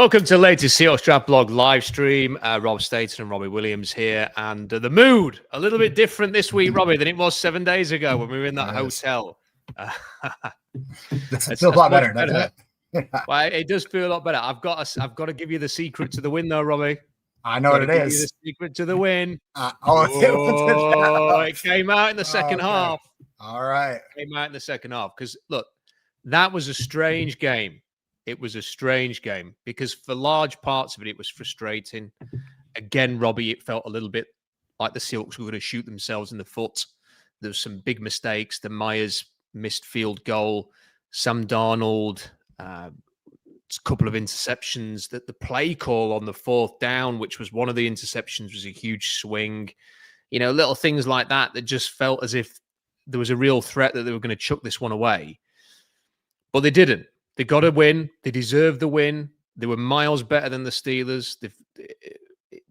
Welcome to the latest Seahawks Draft Blog live stream. Rob Staten and Robbie Williams here. And the mood, a little bit different this week, Robbie, than it was 7 days ago when we were in that hotel. It feels a lot better, doesn't it? Well, it does feel a lot better. I've got to give you the secret to the win, though, Robbie. I know what it is. The secret to the win. It came out in the second half. All right. It came out in the second half. Because, look, that was a strange game. It was a strange game because for large parts of it, it was frustrating. Again, Robbie, it felt a little bit like the Seahawks were going to shoot themselves in the foot. There was some big mistakes. The Myers missed field goal. Sam Darnold, a couple of interceptions. That the play call on the fourth down, which was one of the interceptions, was a huge swing. You know, little things like that that just felt as if there was a real threat that they were going to chuck this one away. But they didn't. They got a win. They deserved the win. They were miles better than the Steelers.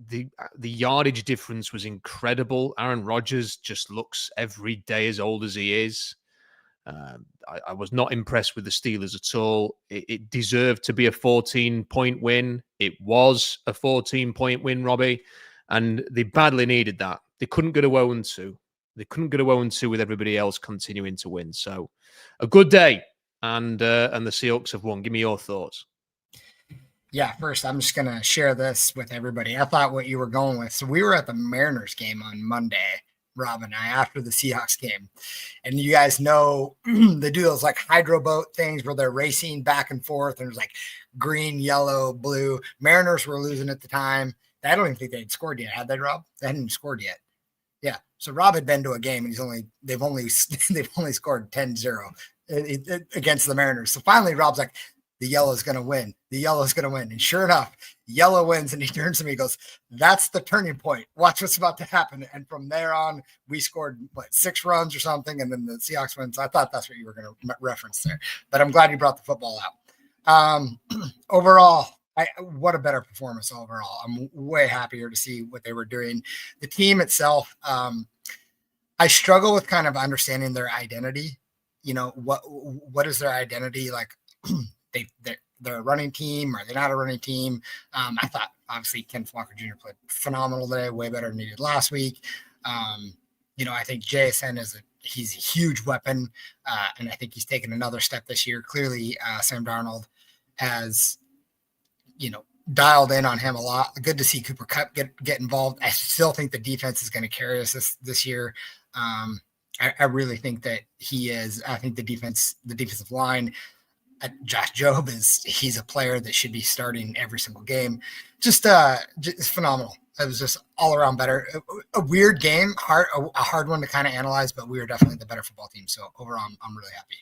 The yardage difference was incredible. Aaron Rodgers just looks every day as old as he is. I was not impressed with the Steelers at all. It deserved to be a 14-point win. It was a 14-point win, Robbie, and they badly needed that. They couldn't go to 0-2. They couldn't go to 0-2 with everybody else continuing to win. So a good day. And the Seahawks have won. Give me your thoughts. Yeah, first, I'm just going to share this with everybody. I thought what you were going with. So we were at the Mariners game on Monday, Rob and I, after the Seahawks game. And you guys know they do those like hydro boat things where they're racing back and forth. And there's like green, yellow, blue. Mariners were losing at the time. I don't even think they'd scored yet. Had they, Rob? They hadn't scored yet. Yeah. So Rob had been to a game and they've only scored 10-0. Against the Mariners. So finally, Rob's like, the yellow's going to win. The yellow's going to win. And sure enough, yellow wins. And he turns to me and goes, that's the turning point. Watch what's about to happen. And from there on, we scored, 6 runs or something. And then the Seahawks wins. I thought that's what you were going to reference there. But I'm glad you brought the football out. Overall, what a better performance overall. I'm way happier to see what they were doing. The team itself, I struggle with kind of understanding their identity. You know, what is their identity? Like they're a running team. Are they not a running team? I thought obviously Ken Walker Jr. played phenomenal today, way better than he did last week. I think JSN he's a huge weapon. And I think he's taken another step this year. Clearly Sam Darnold has, dialed in on him a lot. Good to see Cooper Kupp get involved. I still think the defense is going to carry us this year. I really think that he is. I think the defensive line, Josh Jobe he's a player that should be starting every single game. Just phenomenal. It was just all around better. A weird game, a hard one to kind of analyze, but we were definitely the better football team. So overall, I'm really happy.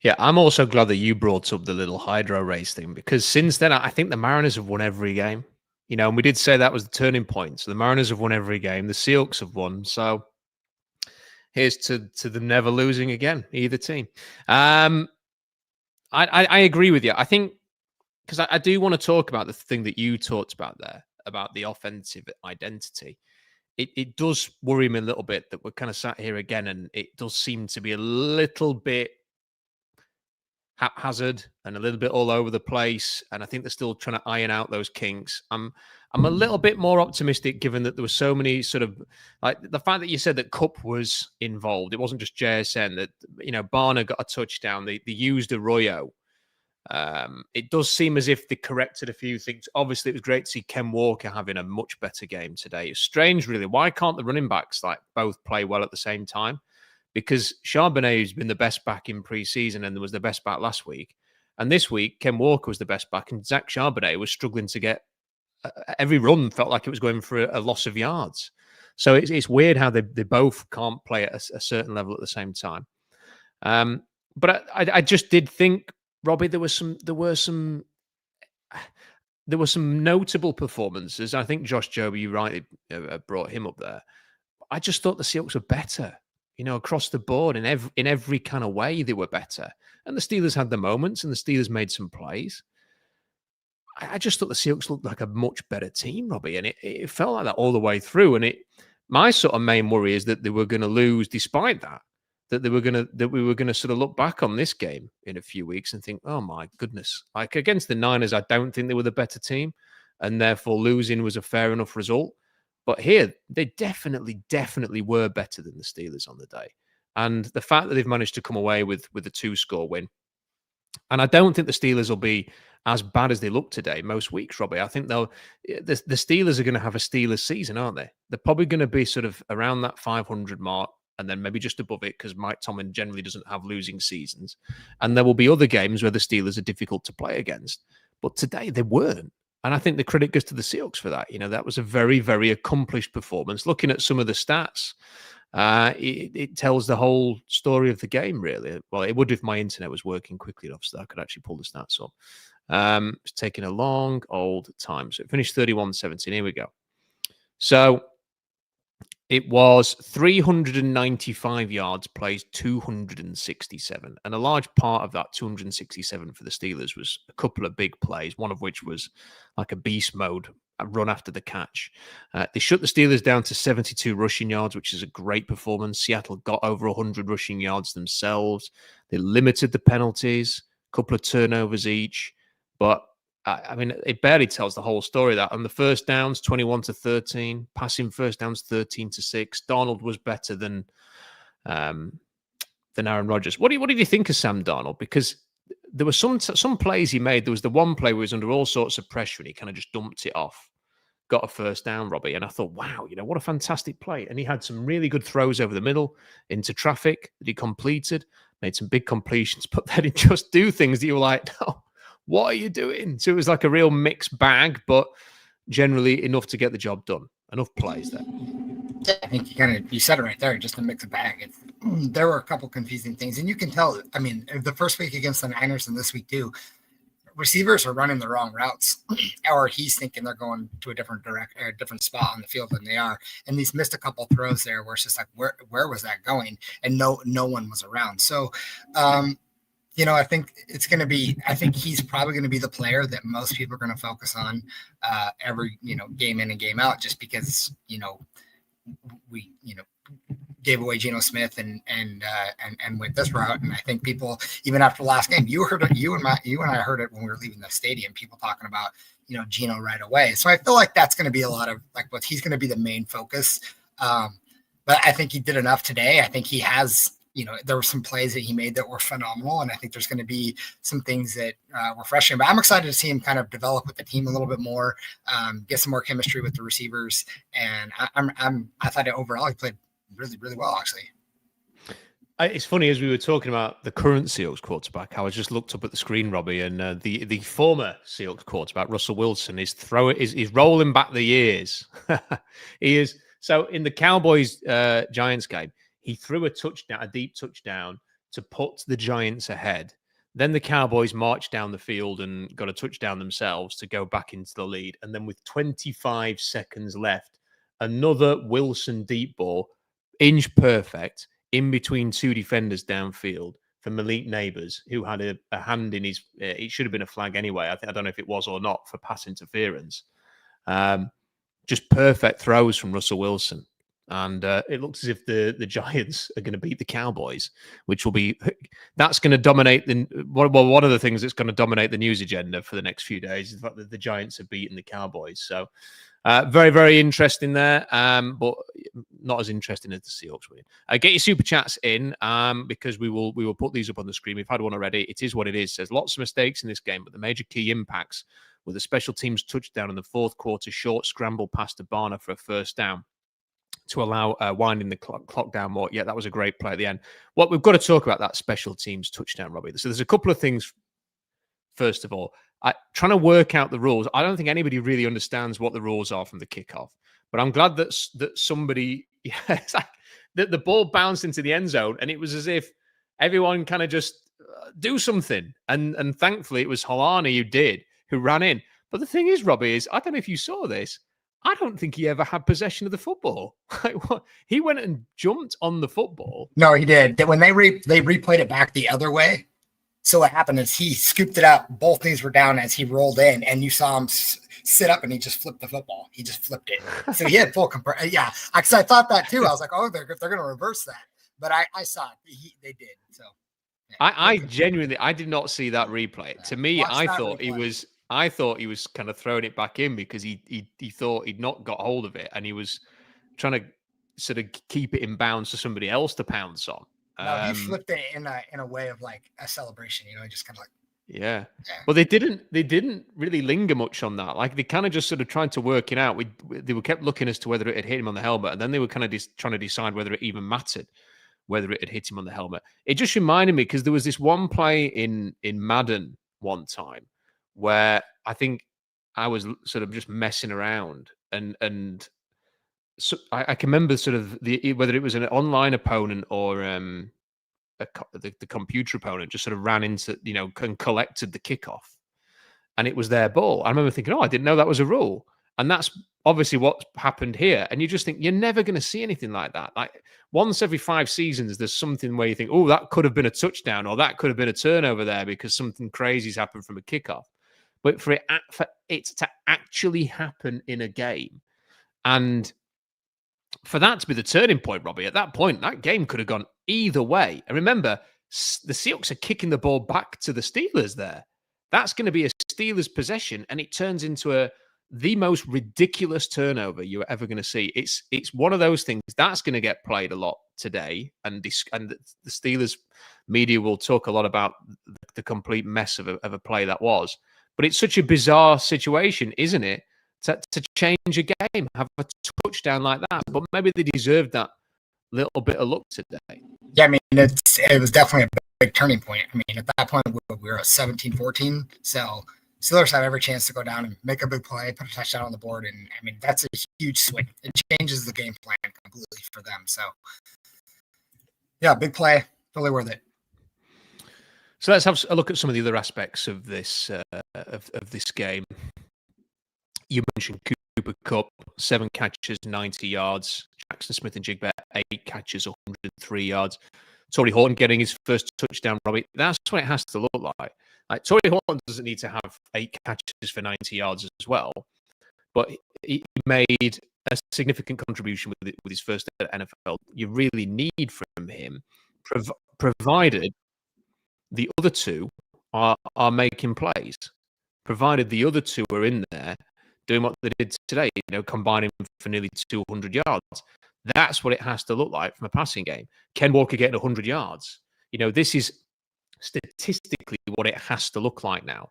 Yeah, I'm also glad that you brought up the little hydro race thing because since then, I think the Mariners have won every game. And we did say that was the turning point. So the Mariners have won every game. The Seahawks have won. So here's to them never losing again, either team. I agree with you. I think because I do want to talk about the thing that you talked about there, about the offensive identity. It does worry me a little bit that we're kind of sat here again, and it does seem to be a little bit haphazard and a little bit all over the place. And I think they're still trying to iron out those kinks. I'm a little bit more optimistic given that there were so many sort of like the fact that you said that Kupp was involved. It wasn't just JSN that, Barner got a touchdown. They used Arroyo. It does seem as if they corrected a few things. Obviously, it was great to see Ken Walker having a much better game today. It's strange, really. Why can't the running backs both play well at the same time? Because Charbonnet has been the best back in preseason and was the best back last week. And this week, Ken Walker was the best back and Zach Charbonnet was struggling to get every run felt like it was going for a loss of yards. So it's weird how they both can't play at a certain level at the same time. But I just did think, Robbie, there were some notable performances. I think Josh Jobe, you rightly brought him up there. I just thought the Seahawks were better, across the board in every kind of way they were better. And the Steelers had the moments, and the Steelers made some plays. I just thought the Seahawks looked like a much better team, Robbie, and it felt like that all the way through. And my sort of main worry is that they were going to lose despite that. that we were gonna sort of look back on this game in a few weeks and think, oh my goodness, like against the Niners, I don't think they were the better team, and therefore losing was a fair enough result. But here, they definitely were better than the Steelers on the day, and the fact that they've managed to come away with a 2-score win, and I don't think the Steelers will be as bad as they look today most weeks, Robbie. I think the Steelers are going to have a Steelers season, aren't they? They're probably going to be sort of around that 500 mark, and then maybe just above it because Mike Tomlin generally doesn't have losing seasons. And there will be other games where the Steelers are difficult to play against. But today they weren't. And I think the credit goes to the Seahawks for that. That was a very, very accomplished performance. Looking at some of the stats, it tells the whole story of the game, really. Well, it would if my internet was working quickly enough so that I could actually pull the stats up. It's taking a long old time. So it finished 31-17. Here we go. So it was 395 yards, plays 267. And a large part of that 267 for the Steelers was a couple of big plays, one of which was like a beast mode, a run after the catch. They shut the Steelers down to 72 rushing yards, which is a great performance. Seattle got over 100 rushing yards themselves. They limited the penalties, a couple of turnovers each. But I mean, it barely tells the whole story. That on the first downs, 21-13, passing first downs, 13-6. Darnold was better than Aaron Rodgers. What did you think of Sam Darnold? Because there were some plays he made. There was the one play where he was under all sorts of pressure and he kind of just dumped it off, got a first down, Robbie. And I thought, wow, what a fantastic play. And he had some really good throws over the middle into traffic that he completed, made some big completions, but then he'd just do things that you were like, no. What are you doing? So it was like a real mixed bag, but generally enough to get the job done. Enough plays there. Yeah, I think you said it right there, just a mixed bag. There were a couple confusing things, and you can tell. I mean, the first week against the Niners and this week too, receivers are running the wrong routes, or he's thinking they're going to a different spot on the field than they are. And he's missed a couple throws there where it's just like, where was that going? And no one was around. So, I think I think he's probably going to be the player that most people are going to focus on every, game in and game out, just because, we, gave away Geno Smith and went this route. And I think people, even after the last game, you and I heard it when we were leaving the stadium, people talking about, Geno right away. So I feel like that's going to be a lot of what he's going to be the main focus. But I think he did enough today. I think he has, there were some plays that he made that were phenomenal. And I think there's going to be some things that were frustrating, but I'm excited to see him kind of develop with the team a little bit more, get some more chemistry with the receivers. And I thought overall he played really, really well, actually. It's funny, as we were talking about the current Seahawks quarterback, I just looked up at the screen, Robbie, and the former Seahawks quarterback, Russell Wilson, is rolling back the years. He is. So in the Cowboys Giants game, he threw a deep touchdown to put the Giants ahead. Then the Cowboys marched down the field and got a touchdown themselves to go back into the lead. And then with 25 seconds left, another Wilson deep ball, inch perfect, in between two defenders downfield for Malik Neighbors, who had a hand in his, it should have been a flag anyway. I don't know if it was or not, for pass interference. Just perfect throws from Russell Wilson. And it looks as if the Giants are going to beat the Cowboys, which will be, that's going to dominate one of the things that's going to dominate the news agenda for the next few days is the fact that the Giants have beaten the Cowboys. So very, very interesting there, but not as interesting as the Seahawks win. Get your super chats in because we will put these up on the screen. We've had one already. It is what it is. There's lots of mistakes in this game, but the major key impacts were the special teams touchdown in the fourth quarter, short scramble pass to Barner for a first down to allow winding the clock down more. Yeah, that was a great play at the end. What we've got to talk about that special teams touchdown, Robbie. So there's a couple of things. First of all, trying to work out the rules. I don't think anybody really understands what the rules are from the kickoff, but I'm glad that somebody, the ball bounced into the end zone, and it was as if everyone kind of just do something. And thankfully, it was Holani who ran in. But the thing is, Robbie, I don't know if you saw this. I don't think he ever had possession of the football. He went and jumped on the football. No, he did. When they replayed it back the other way, so what happened is he scooped it up. Both knees were down as he rolled in, and you saw him sit up, and he just flipped the football. He just flipped it. So he had full yeah. I thought that too. I was like, oh, they're going to reverse that. but I saw it. They did. So yeah, I genuinely, I did not see that replay. To me, I thought he was kind of throwing it back in because he thought he'd not got hold of it and he was trying to sort of keep it in bounds for somebody else to pounce on. No, he flipped it in a way of like a celebration, just kind of like. Yeah. Well, they didn't really linger much on that. Like they kind of just sort of tried to work it out. They were kept looking as to whether it had hit him on the helmet, and then they were kind of trying to decide whether it even mattered, whether it had hit him on the helmet. It just reminded me because there was this one play in Madden one time where I think I was sort of just messing around and so I can remember sort of whether it was an online opponent or the computer opponent just sort of ran into, and collected the kickoff and it was their ball. I remember thinking, I didn't know that was a rule. And that's obviously what happened here. And you just think you're never going to see anything like that. Like once every 5 seasons, there's something where you think, that could have been a touchdown or that could have been a turnover there because something crazy's happened from a kickoff. But for it to actually happen in a game and for that to be the turning point, Robbie, at that point, that game could have gone either way. And remember, the Seahawks are kicking the ball back to the Steelers there. That's going to be a Steelers possession, and it turns into the most ridiculous turnover you're ever going to see. It's one of those things that's going to get played a lot today, and the Steelers media will talk a lot about the complete mess of a play that was. But it's such a bizarre situation, isn't it? To change a game, have a touchdown like that. But maybe they deserved that little bit of luck today. Yeah, I mean, it was definitely a big turning point. I mean, at that point, we were at 17-14. So Steelers have every chance to go down and make a big play, put a touchdown on the board. And, I mean, that's a huge swing. It changes the game plan completely for them. So, yeah, big play. Totally worth it. So let's have a look at some of the other aspects of this of this game. You mentioned Cooper Kupp, 7 catches, 90 yards. Jackson Smith and Jigba, 8 catches, 103 yards. Torrey Horton getting his first touchdown, Robbie. That's what it has to look like. Torrey Horton doesn't need to have 8 catches for 90 yards as well, but he made a significant contribution with his first NFL. You really need from him, provided the other two are making plays, provided the other two are in there doing what they did today, combining for nearly 200 yards. That's what it has to look like from a passing game. Ken Walker getting 100 yards. This is statistically what it has to look like now.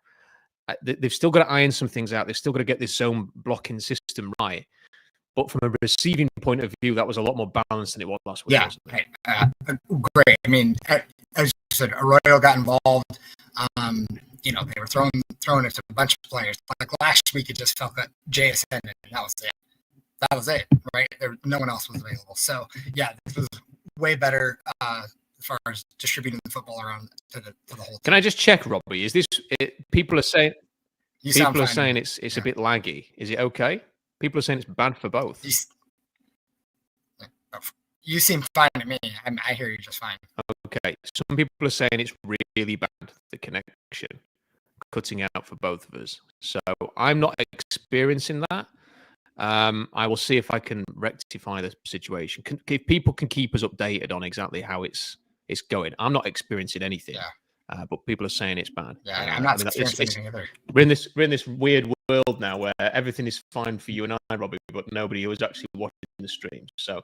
They've still got to iron some things out. They've still got to get this zone blocking system right. But from a receiving point of view, that was a lot more balanced than it was last week. Yeah, great. I mean, as you said, Arroyo got involved. They were throwing it to a bunch of players. Like last week, it just felt that JSN, and that was it. That was it, right? No one else was available. So, yeah, this was way better as far as distributing the football around to the whole team. Can I just check, Robbie? Is this people are saying it's a bit laggy? Is it okay? People are saying it's bad for both. You seem fine to me. I hear you just fine. Okay. Some people are saying it's really bad, the connection, cutting out for both of us. So I'm not experiencing that. I will see if I can rectify the situation. If people can keep us updated on exactly how it's going. I'm not experiencing anything. Yeah. But people are saying it's bad. Yeah, I'm not experiencing anything either. We're in this weird world now where everything is fine for you and I, Robbie, but nobody who is actually watching the stream. So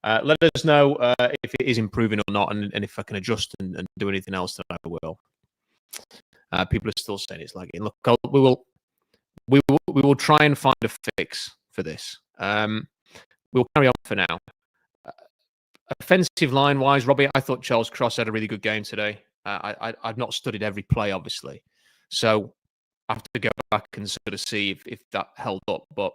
let us know if it is improving or not, and if I can adjust and do anything else that I will. People are still saying it's lagging. Look, we will try and find a fix for this. We'll carry on for now. Offensive line wise, Robbie, I thought Charles Cross had a really good game today. I've not studied every play, obviously, so I have to go back and sort of see if that held up. But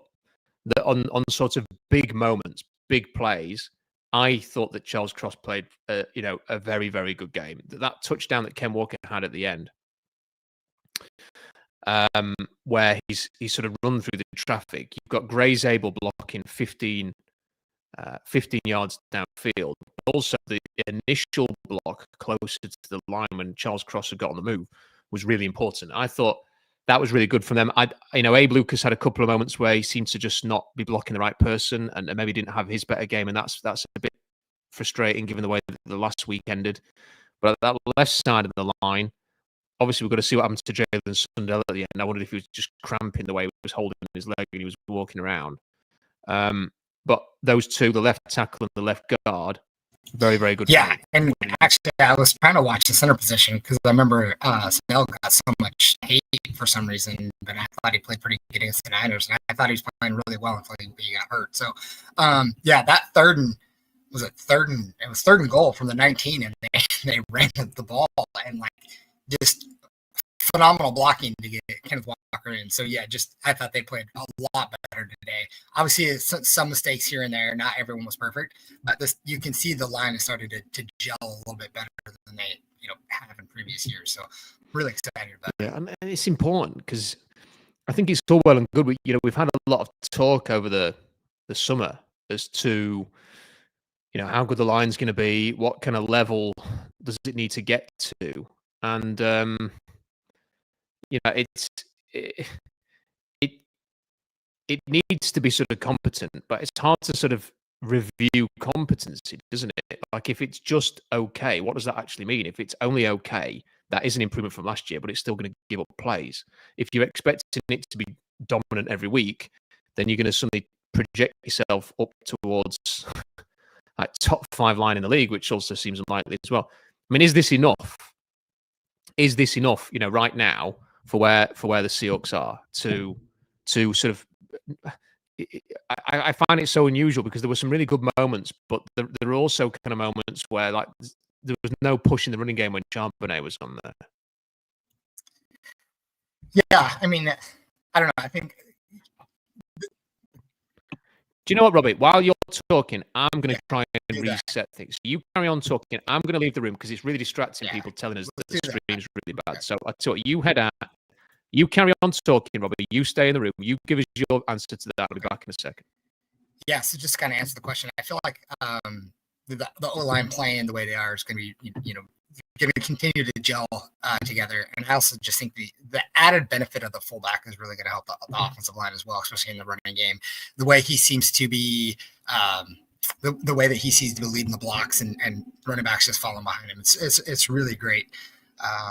on sort of big moments, big plays, I thought that Charles Cross played, a very, very good game. That touchdown that Ken Walker had at the end, where he's sort of run through the traffic. You've got Gray's able blocking 15 yards downfield. Also, the initial block closer to the line when Charles Cross had got on the move was really important. I thought that was really good from them. Abe Lucas had a couple of moments where he seemed to just not be blocking the right person and maybe didn't have his better game, and that's a bit frustrating given the way that the last week ended. But at that left side of the line, obviously we've got to see what happens to Jalen Sundell at the end. I wondered if he was just cramping the way he was holding his leg and he was walking around. But those two, the left tackle and the left guard, very, very good. Yeah, and actually, I was trying to watch the center position because I remember Snell got so much hate for some reason, but I thought he played pretty good against the Niners, and I thought he was playing really well until he got hurt. So, that it was third and goal from the 19, and they ran the ball and like just phenomenal blocking to get Kenneth Walker in. So yeah, I thought they played a lot better today. Obviously, some mistakes here and there. Not everyone was perfect, but you can see the line is starting to gel a little bit better than they have in previous years. So really excited about it. Yeah, and it's important because I think it's all well and good. We've had a lot of talk over the summer as to how good the line's going to be, what kind of level does it need to get to, and it needs to be sort of competent, but it's hard to sort of review competency, doesn't it? Like if it's just okay, what does that actually mean? If it's only okay, that is an improvement from last year, but it's still going to give up plays. If you're expecting it to be dominant every week, then you're going to suddenly project yourself up towards like top 5 line in the league, which also seems unlikely as well. I mean, is this enough? Is this enough, right now for where the Seahawks are to sort of? I find it so unusual because there were some really good moments, but there are also kind of moments where like there was no push in the running game when Charbonnet was on there. Yeah, I mean, I don't know. I think. Do you know what, Robbie? While you're talking, I'm going to try and reset things. You carry on talking. I'm going to leave the room because it's really distracting people telling us that the stream's really bad. So I tell you head out. You carry on talking, Robbie. You stay in the room. You give us your answer to that. I'll be back in a second. Yeah, so just kind of answer the question. I feel like the O-line playing the way they are is going to be, going to continue to gel together. And I also just think the added benefit of the fullback is really going to help the offensive line as well, especially in the running game. The way he seems to be, the way that he seems to be leading the blocks and running backs just following behind him. It's really great.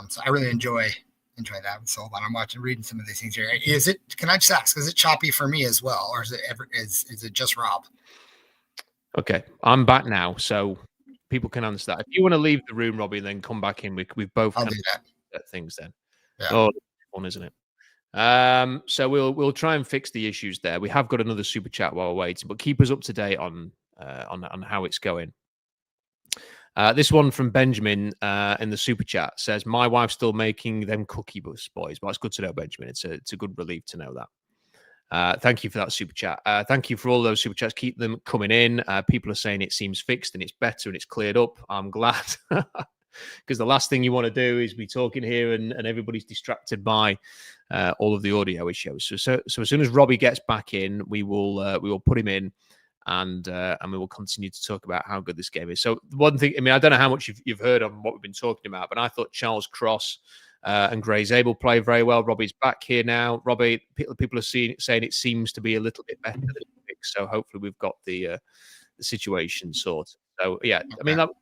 So I really enjoy that. So I'm reading some of these things here. Can I just ask, is it choppy for me as well? Or is it just Rob? Okay. I'm back now. So people can understand. If you want to leave the room, Robbie, and then come back in, we've both I'll do that. Things then. Yeah. Oh, fun, isn't it? So we'll try and fix the issues there. We have got another super chat while we're waiting, but keep us up to date on how it's going. This one from Benjamin in the super chat says, "My wife's still making them cookie boys." Well, it's good to know, Benjamin. It's a good relief to know that. Thank you for that super chat. Thank you for all those super chats. Keep them coming in. People are saying it seems fixed and it's better and it's cleared up. I'm glad because the last thing you want to do is be talking here and everybody's distracted by all of the audio issues. So as soon as Robbie gets back in, we will put him in. And we will continue to talk about how good this game is. So one thing, I don't know how much you've heard on what we've been talking about, but I thought Charles Cross and Gray Zabel play very well. Robbie's back here now. Robbie, people are saying it seems to be a little bit better than it fixed. So hopefully we've got the situation sorted. So yeah, what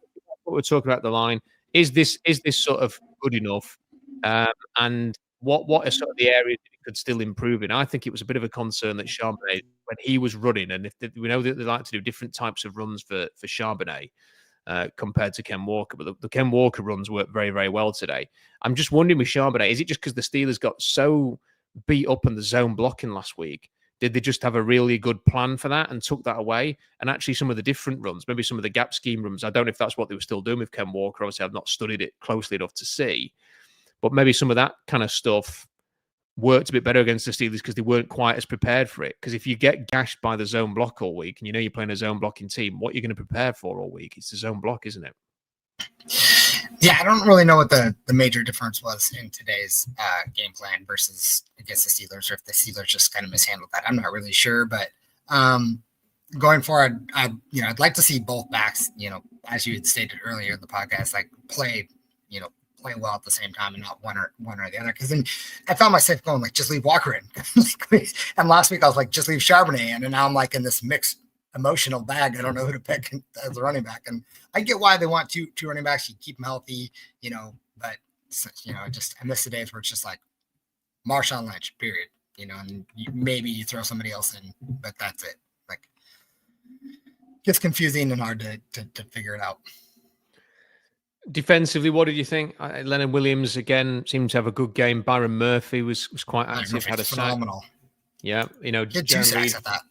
we're talking about the line is this sort of good enough, and what are sort of the areas that it could still improve in? I think it was a bit of a concern that Charbonnet, when he was running, and we know that they like to do different types of runs for Charbonnet compared to Ken Walker, but the Ken Walker runs worked very, very well today. I'm just wondering with Charbonnet, is it just because the Steelers got so beat up in the zone blocking last week? Did they just have a really good plan for that and took that away? And actually some of the different runs, maybe some of the gap scheme runs, I don't know if that's what they were still doing with Ken Walker. Obviously, I've not studied it closely enough to see. But maybe some of that kind of stuff worked a bit better against the Steelers because they weren't quite as prepared for it. Because if you get gashed by the zone block all week and you're playing a zone blocking team, what you're going to prepare for all week? It's the zone block, isn't it? Yeah, I don't really know what the major difference was in today's game plan versus against the Steelers, or if the Steelers just kind of mishandled that. I'm not really sure, but going forward, I'd like to see both backs, as you had stated earlier in the podcast, like play well at the same time and not one or the other. Because then I found myself going like, just leave Walker in. And last week I was like, just leave Charbonnet in, and now I'm like in this mix emotional bag. I don't know who to pick as a running back. And I get why they want two running backs. You keep them healthy, but I miss the days where it's just like Marshawn Lynch, period. And maybe you throw somebody else in, but that's it. Like, gets confusing and hard to figure it out. Defensively, what did you think? Leonard Williams again seemed to have a good game. Byron Murphy was quite active. Had a phenomenal. Sack. Yeah, he had 2 sacks at that.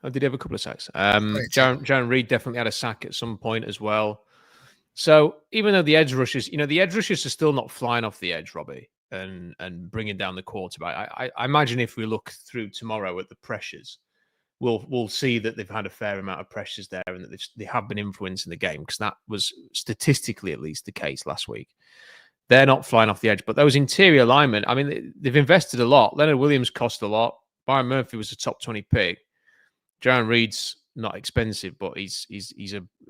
Oh, did he have a couple of sacks? Jaron Reed definitely had a sack at some point as well. So even though the edge rushers, the edge rushers are still not flying off the edge, Robbie, and bringing down the quarterback. I imagine if we look through tomorrow at the pressures, we'll see that they've had a fair amount of pressures there and that they have been influencing the game, because that was statistically at least the case last week. They're not flying off the edge, but those interior linemen, I mean, they've invested a lot. Leonard Williams cost a lot. Byron Murphy was a top 20 pick. Jaron Reed's not expensive, but he's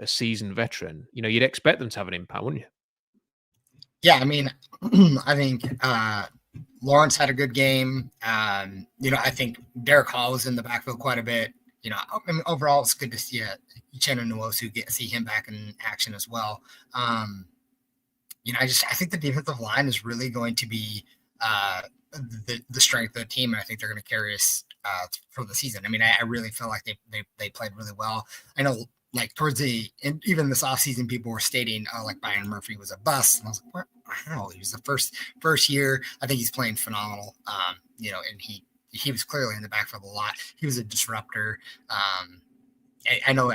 a seasoned veteran. You'd expect them to have an impact, wouldn't you? Yeah, I mean, I think Lawrence had a good game. I think Derek Hall was in the backfield quite a bit. Overall, it's good to see Uchenna Nwosu see him back in action as well. I think the defensive line is really going to be the strength of the team, and I think they're going to carry us for the season. I mean, I really feel like they played really well. I know, like towards even this offseason, people were stating, like Byron Murphy was a bust, and I was like, what? How? He was the first year. I think he's playing phenomenal. And he was clearly in the backfield a lot. He was a disruptor. I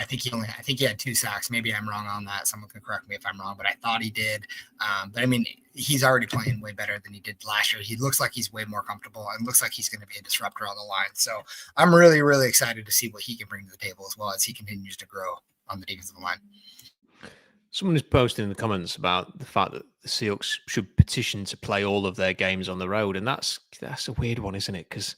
think he had 2 sacks. Maybe I'm wrong on that. Someone can correct me if I'm wrong, but I thought he did. But I mean, he's already playing way better than he did last year. He looks like he's way more comfortable and looks like he's going to be a disruptor on the line. So I'm really, really excited to see what he can bring to the table as well as he continues to grow on the defensive line. Someone is posting in the comments about the fact that the Seahawks should petition to play all of their games on the road. And that's a weird one, isn't it? Because,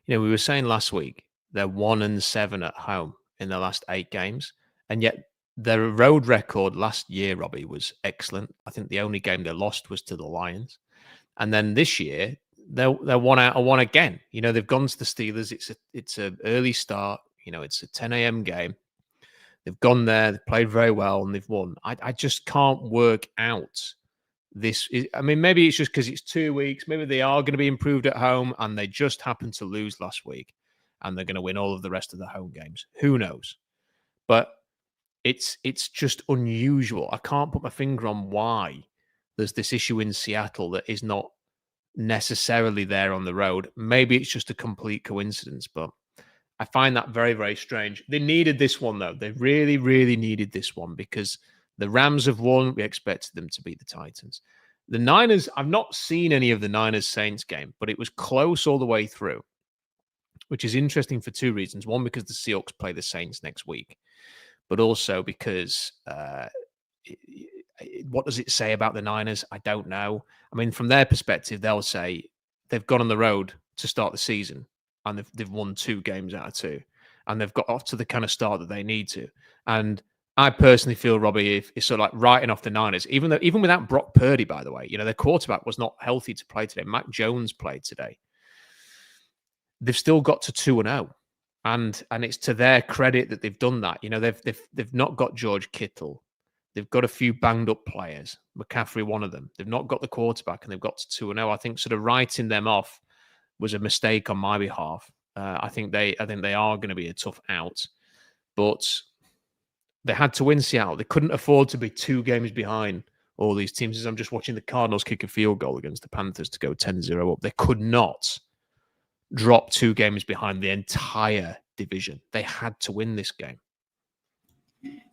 we were saying last week, they're 1-7 at home in their last 8 games. And yet their road record last year, Robbie, was excellent. I think the only game they lost was to the Lions. And then this year, they're 1 out of 1 again. They've gone to the Steelers. It's an early start. It's a 10 a.m. game. They've gone there, they've played very well, and they've won. I just can't work out this. I mean, maybe it's just because it's 2 weeks. Maybe they are going to be improved at home, and they just happened to lose last week, and they're going to win all of the rest of the home games. Who knows? But it's just unusual. I can't put my finger on why there's this issue in Seattle that is not necessarily there on the road. Maybe it's just a complete coincidence, but I find that very, very strange. They needed this one, though. They really, really needed this one because the Rams have won. We expected them to beat the Titans. The Niners, I've not seen any of the Niners-Saints game, but it was close all the way through, which is interesting for 2 reasons. One, because the Seahawks play the Saints next week, but also because what does it say about the Niners? I don't know. I mean, from their perspective, they'll say they've gone on the road to start the season, and they've won 2 games out of 2, and they've got off to the kind of start that they need to. And I personally feel, Robbie, it's sort of like writing off the Niners, even without Brock Purdy, by the way. Their quarterback was not healthy to play today. Mac Jones played today. They've still got to 2-0, and it's to their credit that they've done that. They've not got George Kittle. They've got a few banged up players. McCaffrey, one of them. They've not got the quarterback, and they've got to 2-0. I think sort of writing them off was a mistake on my behalf. I think they are going to be a tough out, but they had to win Seattle. They couldn't afford to be 2 games behind all these teams. As I'm just watching the Cardinals kick a field goal against the Panthers to go 10-0 up. They could not drop 2 games behind the entire division. They had to win this game.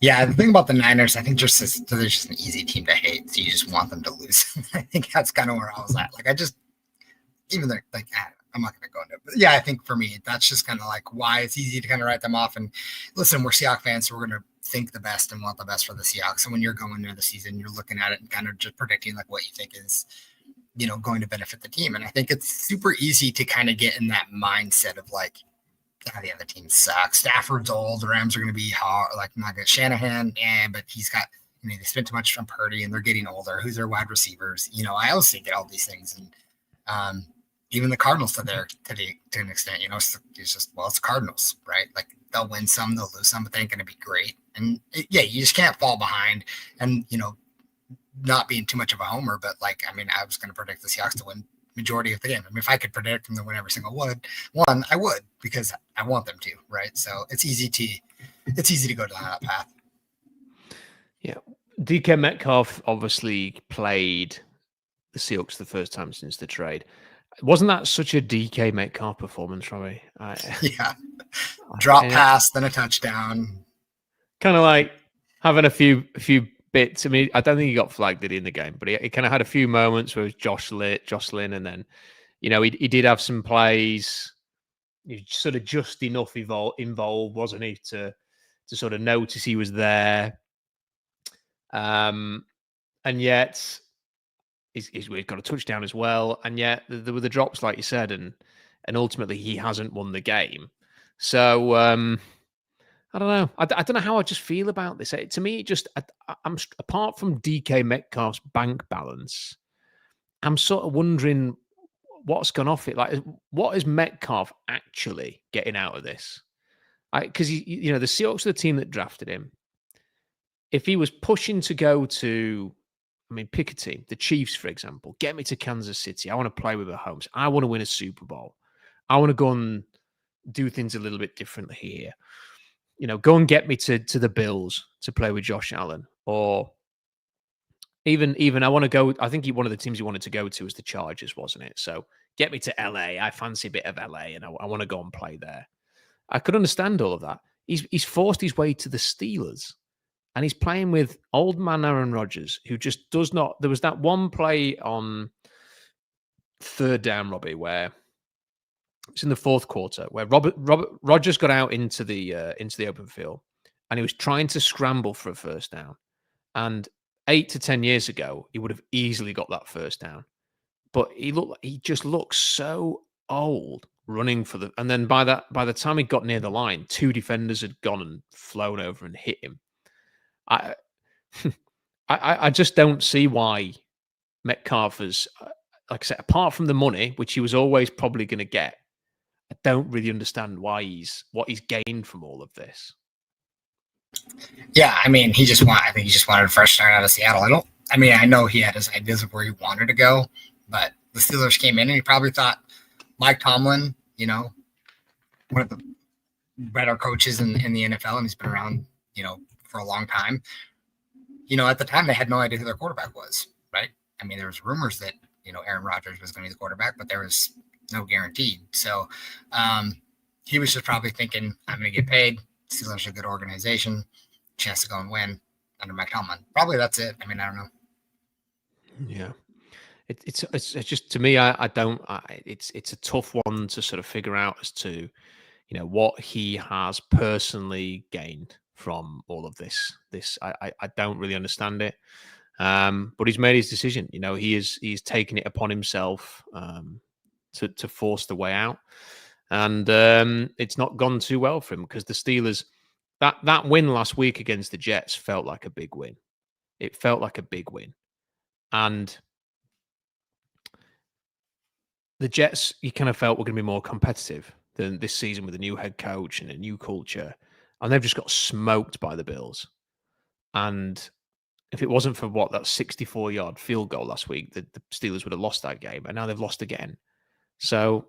Yeah, the thing about the Niners, I think they're just an easy team to hate. So you just want them to lose. I think that's kind of where I was at. Like, even though, like, I'm not going to go into it. But yeah, I think for me, that's just kind of like why it's easy to kind of write them off. And listen, we're Seahawks fans, so we're going to think the best and want the best for the Seahawks. And when you're going into the season, you're looking at it and kind of just predicting like what you think is, going to benefit the team. And I think it's super easy to kind of get in that mindset of like, the other team sucks. Stafford's old. The Rams are going to be hard, like not good. Shanahan, but he's got, they spent too much on Purdy and they're getting older. Who's their wide receivers? I always think all these things. And even the Cardinals to an extent, it's just, it's Cardinals, right? Like they'll win some, they'll lose some, but they ain't going to be great. And yeah, you just can't fall behind. And, not being too much of a homer, but I was going to predict the Seahawks to win majority of the game. If I could predict them to win every single one, I would, because I want them to, right? So it's easy to go down that path. Yeah. DK Metcalf obviously played the Seahawks the first time since the trade. Wasn't that such a DK Metcalf performance, Robbie? Yeah. Drop pass, then a touchdown. Kind of like having a few bits. I mean, I don't think he got flagged in the game, but he kind of had a few moments where it was jostling, and then, he did have some plays, sort of just enough involved, wasn't he, to sort of notice he was there. And yet we've got a touchdown as well, and yet there were the drops, like you said, and ultimately he hasn't won the game. So I don't know. I don't know how I just feel about this. To me, I'm apart from DK Metcalf's bank balance, I'm sort of wondering what's gone off it. Like, what is Metcalf actually getting out of this? Because the Seahawks are the team that drafted him. If he was pushing to go to, pick a team, the Chiefs, for example, get me to Kansas City. I want to play with Mahomes. I want to win a Super Bowl. I want to go and do things a little bit differently here. Go and get me to the Bills to play with Josh Allen, or even I want to go. I think one of the teams he wanted to go to was the Chargers, wasn't it? So get me to LA. I fancy a bit of LA, and I want to go and play there. I could understand all of that. He's forced his way to the Steelers, and he's playing with old man Aaron Rodgers, who just does not. There was that one play on third down, Robbie, where it's in the fourth quarter, where Robert Rodgers got out into the open field, and he was trying to scramble for a first down. And 8 to 10 years ago, he would have easily got that first down. But he just looks so old running for the. And then by the time he got near the line, 2 defenders had gone and flown over and hit him. I just don't see why Metcalf is, like I said, apart from the money, which he was always probably going to get. I don't really understand what he's gained from all of this. Yeah, I think he just wanted a fresh start out of Seattle. I know he had his ideas of where he wanted to go, but the Steelers came in and he probably thought Mike Tomlin, one of the better coaches in the NFL, and he's been around, for a long time. At the time they had no idea who their quarterback was, right? There was rumors that, Aaron Rodgers was going to be the quarterback, but there was no guaranteed. So he was just probably thinking, I'm going to get paid. Steelers are a good organization. Chance to go and win under Mike Tomlin. Probably that's it. I don't know. Yeah. It's just, to me, it's a tough one to sort of figure out as to, what he has personally gained from all of this. I don't really understand it. But he's made his decision. He's taken it upon himself to force the way out, and it's not gone too well for him, because the Steelers, that win last week against the Jets felt like a big win. It felt like a big win, and the Jets, you kind of felt were going to be more competitive than this season with a new head coach and a new culture, and they've just got smoked by the Bills. And if it wasn't for that 64-yard field goal last week, the Steelers would have lost that game, and now they've lost again. So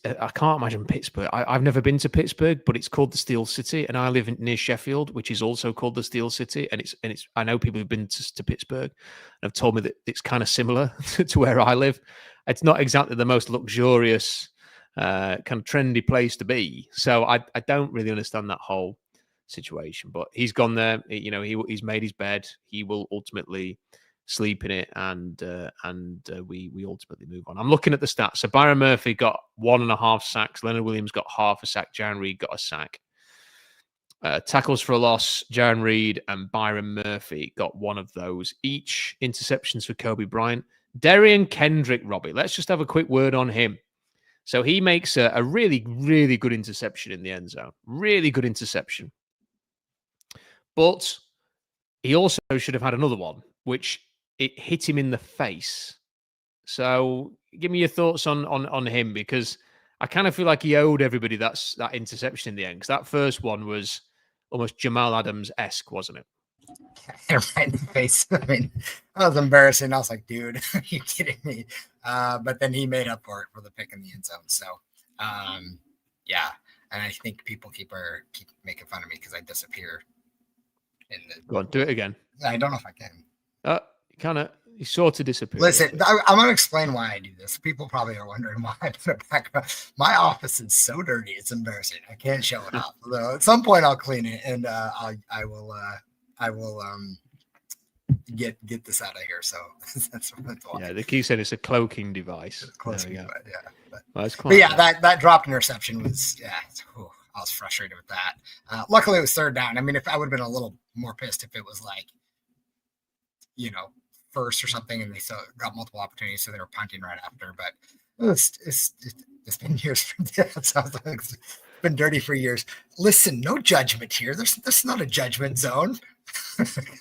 I can't imagine Pittsburgh. I've never been to Pittsburgh, but it's called the Steel City, and I live near Sheffield, which is also called the Steel City. And it's. I know people who've been to Pittsburgh and have told me that it's kind of similar to where I live. It's not exactly the most luxurious, kind of trendy place to be. So I don't really understand that whole situation. But he's gone there. He's made his bed. He will ultimately sleep in it, and we ultimately move on. I'm looking at the stats. So Byron Murphy got 1.5 sacks. Leonard Williams got half a sack. Jaron Reed got a sack. Tackles for a loss, Jaron Reed and Byron Murphy got one of those each. Interceptions for Kobe Bryant. Darian Kendrick, Robbie, let's just have a quick word on him. So he makes a really, really good interception in the end zone. Really good interception. But he also should have had another one, which it hit him in the face. So give me your thoughts on him, because I kind of feel like he owed everybody that interception in the end, because that first one was almost Jamal Adams-esque, wasn't it? Right in the face. I mean, that was embarrassing. I was like, dude, are you kidding me? But then he made up for it for the pick in the end zone. So, yeah. And I think people keep making fun of me because I disappear. Go on, do it again. I don't know if I can. You sort of disappear. Listen, I'm going to explain why I do this. People probably are wondering why I put it back. My office is so dirty. It's embarrassing. I can't show it off. So at some point I'll clean it, and I will get this out of here. So that's why. Yeah, they keep saying it's a cloaking device. But yeah, that dropped interception was I was frustrated with that. Luckily it was third down. I mean, if I would have been a little more pissed if it was like, first or something, and they still got multiple opportunities, so they were punting right after. But it's been years from that. Sounds like it's been dirty for years. Listen, no judgment here. There's not a judgment zone.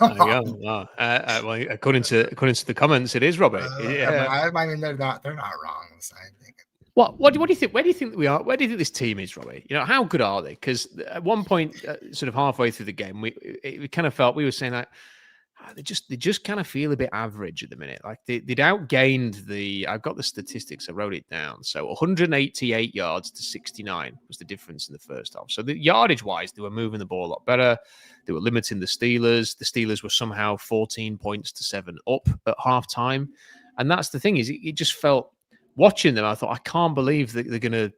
Well, according to the comments, it is, Robert. I mean, they're not wrong. I think. What do you think? Where do you think we are? Where do you think this team is, Robbie? How good are they? Because at one point, sort of halfway through the game, we kind of felt, we were saying that they just kind of feel a bit average at the minute. Like they'd outgained I've got the statistics, I wrote it down. So 188 yards to 69 was the difference in the first half. So the yardage wise, they were moving the ball a lot better. They were limiting the Steelers. The Steelers were somehow 14 points to 7 up at halftime. And that's the thing, is it just felt, watching them, I thought, I can't believe that they're going to,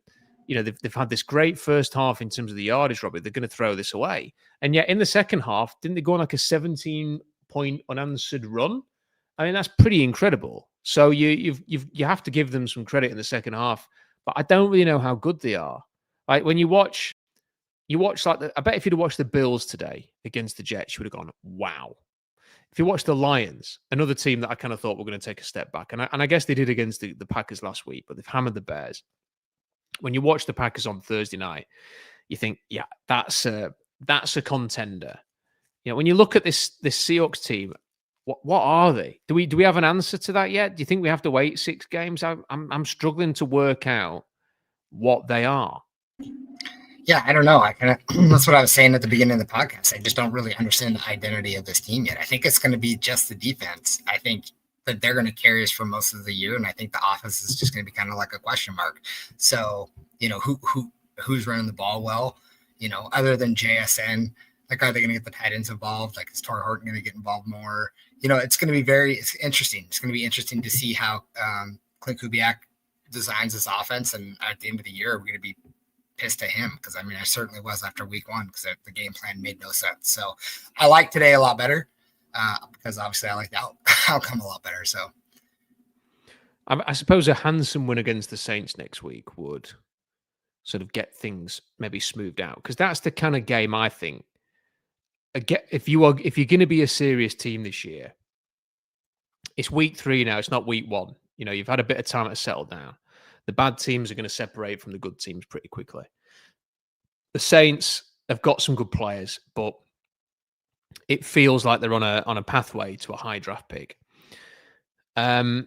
they've had this great first half in terms of the yardage, Robbie. They're going to throw this away. And yet in the second half, didn't they go on like a 17-point unanswered run? I mean, that's pretty incredible. So you have to give them some credit in the second half, but I don't really know how good they are. Like when you watch like I bet if you'd have watched the Bills today against the Jets, you would have gone, wow. If you watch the Lions, another team that I kind of thought were going to take a step back, and I guess they did against the Packers last week, but they've hammered the Bears. When you watch the Packers on Thursday night, you think, yeah, that's a contender. When you look at this Seahawks team, what are they? Do we have an answer to that yet? Do you think we have to wait 6 games? I'm struggling to work out what they are. Yeah, I don't know. That's what I was saying at the beginning of the podcast. I just don't really understand the identity of this team yet. I think it's going to be just the defense. I think that they're going to carry us for most of the year, and I think the offense is just going to be kind of like a question mark. So, who's running the ball well? Other than JSN, like, are they going to get the tight ends involved? Like, is Torrey Horton going to get involved more? It's going to be it's interesting. It's going to be interesting to see how Clint Kubiak designs this offense, and at the end of the year, we're going to be pissed at him, because I mean, I certainly was after week 1, because the game plan made no sense. So I like today a lot better, because obviously I like the outcome a lot better. So I suppose a handsome win against the Saints next week would sort of get things maybe smoothed out, because that's the kind of game I think. If you're going to be a serious team this year, it's week 3 now. It's not week 1. You've had a bit of time to settle down. The bad teams are going to separate from the good teams pretty quickly. The Saints have got some good players, but it feels like they're on a pathway to a high draft pick. I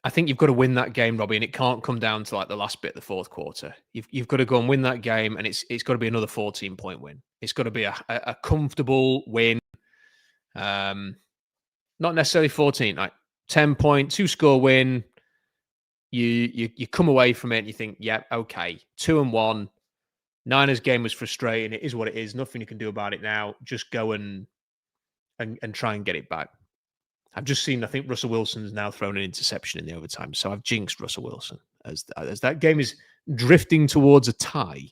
think you've got to win that game, Robbie, and it can't come down to like the last bit of the fourth quarter. You've got to go and win that game, and it's got to be another 14-point win. It's got to be a comfortable win. Not necessarily 14, like 10-point, 2-score win. You come away from it and you think, yeah, okay, 2-1. Niners game was frustrating. It is what it is. Nothing you can do about it now. Just go and try and get it back. I've just seen, I think Russell Wilson's now thrown an interception in the overtime. So I've jinxed Russell Wilson as that game is drifting towards a tie.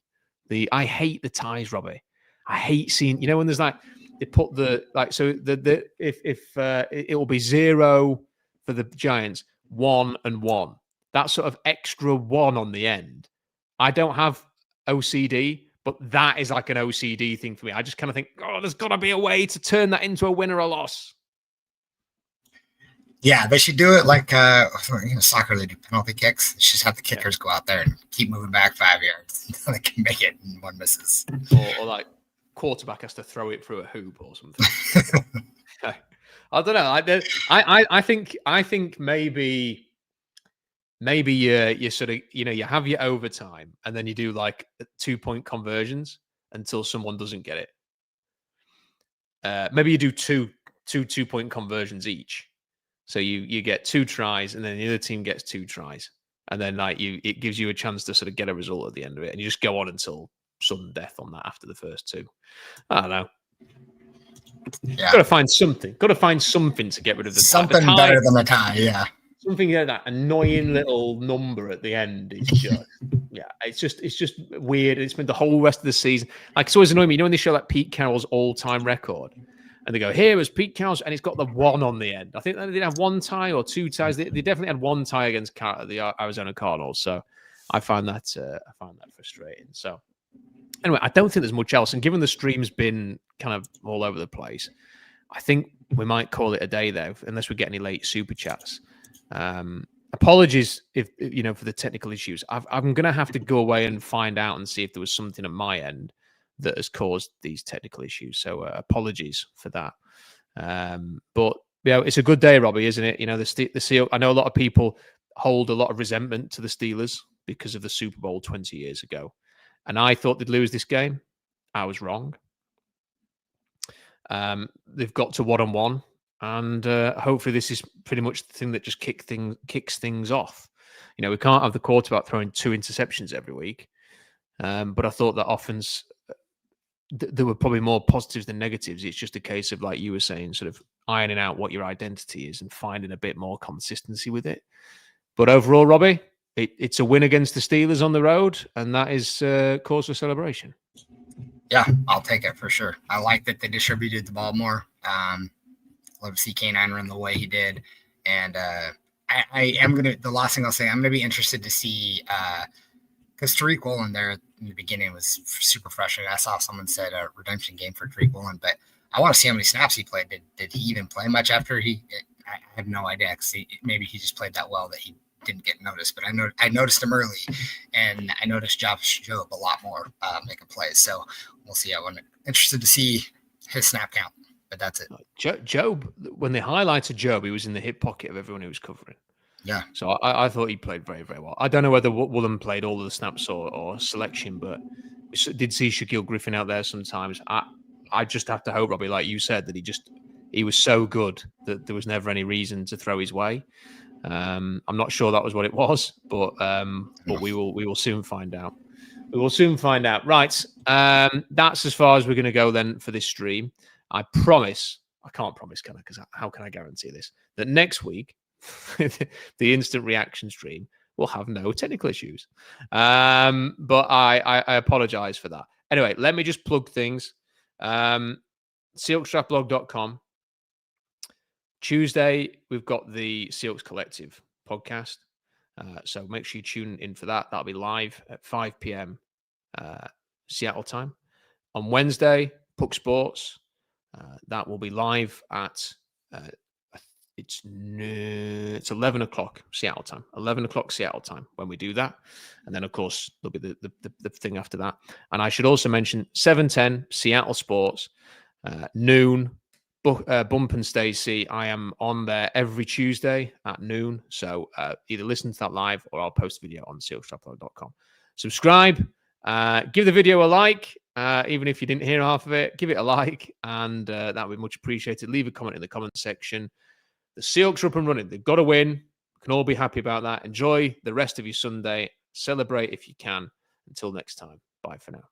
I hate the ties, Robbie. I hate seeing, when there's like, they put it will be 0 for the Giants, 1 and 1. That sort of extra 1 on the end. I don't have OCD, but that is like an OCD thing for me. I just kind of think, there's got to be a way to turn that into a win or a loss. Yeah, they should do it like soccer. They do penalty kicks. They should just have the kickers go out there and keep moving back 5 yards until they can make it and one misses. Or like quarterback has to throw it through a hoop or something. I don't know. I think maybe maybe you sort of, you have your overtime and then you do like 2-point conversions until someone doesn't get it. Maybe you do two 2-point conversions each. So you get 2 tries and then the other team gets 2 tries. And then it gives you a chance to sort of get a result at the end of it. And you just go on until sudden death on that after the first 2. I don't know. Yeah. Got to find something. Got to find something to get rid of the something tie. Better than a tie. Yeah. Something like that annoying little number at the end is just it's just weird. It's been the whole rest of the season. Like, it's always annoying me. When they show like Pete Carroll's all-time record, and they go, here is Pete Carroll's, and it's got the 1 on the end. I think they didn't have 1 tie or 2 ties. They definitely had 1 tie against the Arizona Cardinals. So I found that frustrating. So anyway, I don't think there's much else. And given the stream's been kind of all over the place, I think we might call it a day though, unless we get any late super chats. Apologies if for the technical issues. I'm going to have to go away and find out and see if there was something at my end that has caused these technical issues. So apologies for that. But it's a good day, Robbie, isn't it? The Seahawks. I know a lot of people hold a lot of resentment to the Steelers because of the Super Bowl 20 years ago, and I thought they'd lose this game. I was wrong. They've got to 1-1. And hopefully this is pretty much the thing that just kicks things off. We can't have the quarterback throwing 2 interceptions every week. But I thought that offense, there were probably more positives than negatives. It's just a case of, like you were saying, sort of ironing out what your identity is and finding a bit more consistency with it. But overall, Robbie, it's a win against the Steelers on the road, and that is cause for celebration. Yeah, I'll take it for sure. I like that they distributed the ball more. Love to see K9 run the way he did. And I am going to – the last thing I'll say, I'm going to be interested to see because Tariq Woolen there in the beginning was super frustrating. I saw someone said a redemption game for Tariq Woolen, but I want to see how many snaps he played. Did he even play much after I have no idea because maybe he just played that well that he didn't get noticed. But I noticed him early, and I noticed Josh Jobe a lot more making plays. So we'll see. I'm interested to see his snap count. But that's it. Job, when they highlighted Job, he was in the hip pocket of everyone who was covering. Yeah. So I thought he played very, very well. I don't know whether Woolen played all of the snaps or selection, but we did see Shaquille Griffin out there sometimes. I just have to hope, Robbie, like you said, that he was so good that there was never any reason to throw his way. I'm not sure that was what it was, but we will soon find out. We will soon find out. Right. That's as far as we're going to go then for this stream. I promise, I can't promise, can I? Because how can I guarantee this? That next week, the instant reaction stream will have no technical issues. But I apologize for that. Anyway, let me just plug things. SeahawksDraftBlog.com. Tuesday, we've got the Seahawks Collective podcast. So make sure you tune in for that. That'll be live at 5 p.m. Seattle time. On Wednesday, Puck Sports. That will be live at it's 11 o'clock Seattle time. 11 o'clock Seattle time when we do that, and then of course there'll be the thing after that. And I should also mention 7:10 Seattle Sports, noon. Bump and Stacy. I am on there every Tuesday at noon. So either listen to that live or I'll post a video on SeahawksDraftBlog.com. Subscribe. Give the video a like. Even if you didn't hear half of it, give it a like, and that would be much appreciated. Leave a comment in the comment section. The Seahawks are up and running. They've got to win. We can all be happy about that. Enjoy the rest of your Sunday. Celebrate if you can. Until next time. Bye for now.